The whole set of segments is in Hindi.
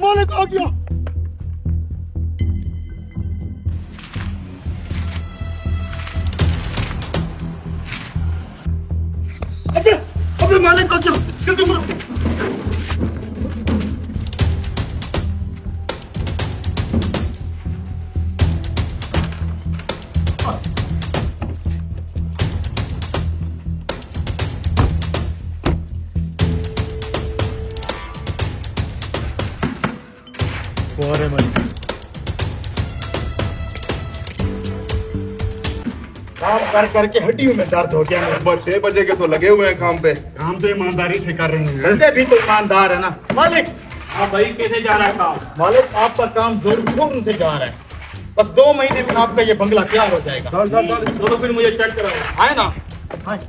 मालिक आ गया। अबे अबे मालिक आ गया, जल्दी करो। काम कर करके हड्डियों में दर्द हो गया। सुबह 6 बजे के तो लगे हुए हैं काम पे। काम तो ईमानदारी से कर रहे हैं, बंदे भी तो ईमानदार है ना मालिक। हाँ भाई, कैसे जा रहा है काम? मालिक आपका काम जोर से जा रहा है। बस 2 महीने में आपका ये बंगला तैयार हो जाएगा। तो फिर मुझे चेक कराओ। आए ना आए।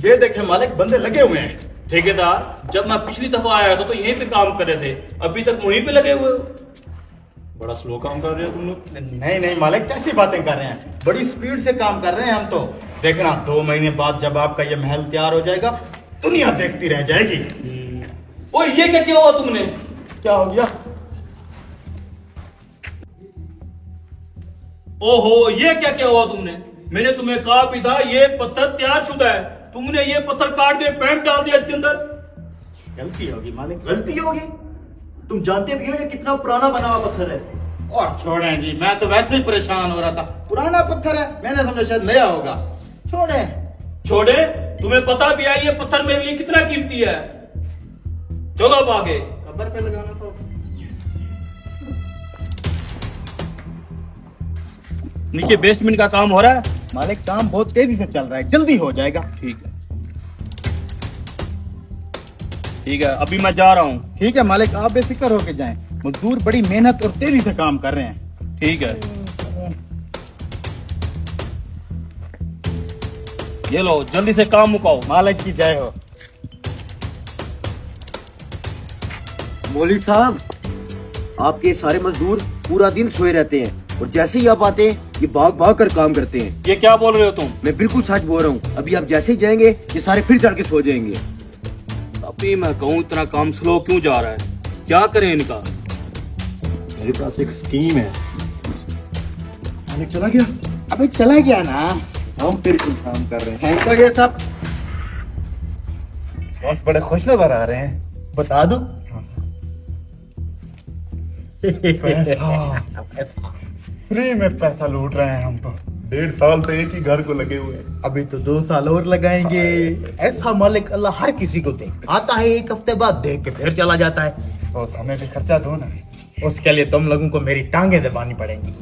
ये देखे मालिक, बंदे लगे हुए हैं। ठेकेदार, जब मैं पिछली दफा आया था तो यहीं पे काम कर रहे थे, अभी तक वहीं पे लगे हुए हो। बड़ा स्लो काम कर रहे हो तुम लोग। नहीं मालिक, कैसी बातें कर रहे हैं, बड़ी स्पीड से काम कर रहे हैं हम तो। देखना 2 महीने बाद जब आपका ये महल तैयार हो जाएगा, दुनिया देखती रह जाएगी। ओ ये क्या हुआ तुमने? क्या हो गया? ओहो, ये क्या हुआ तुमने? मैंने तुम्हें कहा भी था ये पत्थर तैयार शुदा है, तुमने ये पत्थर काट के पेंट डाल दिया इसके अंदर। गलती होगी मालिक, गलती होगी? तुम जानते भी हो ये कितना पुराना बना हुआ पत्थर है। और छोड़ें जी, मैं तो वैसे ही परेशान हो रहा था। पुराना पत्थर है, मैंने समझा शायद नया होगा। छोड़े, तुम्हें पता भी है ये पत्थर मेरे लिए कितना कीमती है। चलो अब आगे। कब्र पे लगाना तो। नीचे बेसमेंट का काम हो रहा है। मालिक काम बहुत तेजी से चल रहा है, जल्दी हो जाएगा। ठीक है, अभी मैं जा रहा हूँ। ठीक है मालिक, आप बेफिक्र होके जाएं। मजदूर बड़ी मेहनत और तेजी से काम कर रहे हैं। ठीक है, ये लो जल्दी से काम मुकाओ। मालिक की जय हो। मौलवी साहब, आपके सारे मजदूर पूरा दिन सोए रहते हैं और जैसे ही आप आते हैं ये भाग भाग कर काम करते हैं। ये क्या बोल रहे हो तुम? मैं बिल्कुल सच बोल रहा हूँ। अभी आप जैसे ही जाएंगे ये सारे फिर चढ़ के सो जाएंगे। अभी मैं कहूँ इतना काम स्लो क्यों जा रहा है, क्या करें इनका? मेरे पास एक स्कीम है। मालिक चला गया। अबे चला गया ना, हम फिर कुछ काम कर रहे हैं। तो ये सब बॉस बड़े खुश नजर आ रहे हैं। बता दो। फ्री में पैसा लूट रहे हैं हम तो। 1.5 साल से एक ही घर को लगे हुए हैं। अभी तो 2 साल और लगाएंगे। ऐसा मालिक अल्लाह हर किसी को दे। आता है 1 हफ्ते बाद, देख के फिर चला जाता है। तो हमें भी खर्चा दो ना। उसके लिए तुम लोगों को मेरी टांगे दबानी पड़ेंगी।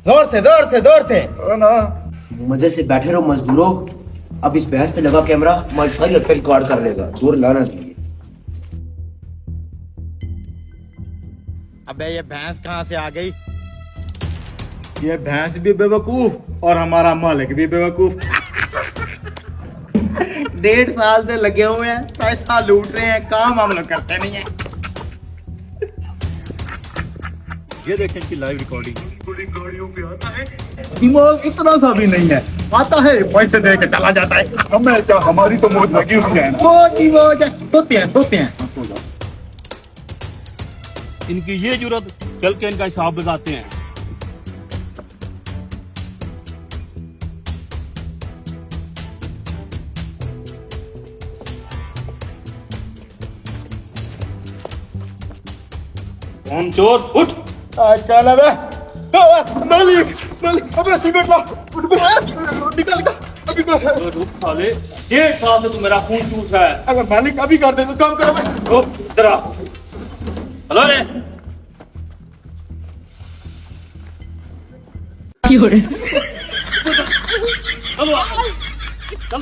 जोर से ना मजे से बैठे रहो मजदूरों। अब इस भैंस पे लगा कैमरा, हमारी सारी हरकत रिकॉर्ड कर लेगा। जोर लाना चाहिए। अबे ये भैंस कहाँ से आ गई? ये भैंस भी बेवकूफ और हमारा मालिक भी बेवकूफ। 1.5 साल से लगे हुए हैं, पैसा लूट रहे हैं, काम हम लोग करते नहीं है। ये देखें इनकी लाइव रिकॉर्डिंग। बड़ी गाड़ियों पे आता है। दिमाग इतना सा भी नहीं है, आता है पैसे दे के चला जाता है। हमें क्या, हमारी तो मौज लगी हुई है ना। सोते हैं। इनकी ये जरूरत, चल के इनका हिसाब लगाते हैं। कौन चोर? उठ। क्या नाम है? मालिक अबे सिगरेट ला। निकाल का अभी कर। रुक साले, 1.5 साल से तू मेरा खून चूस रहा है। अगर मालिक अभी कर दे तो काम करो। रुक इधर आ। हेलो रे। चलो चल।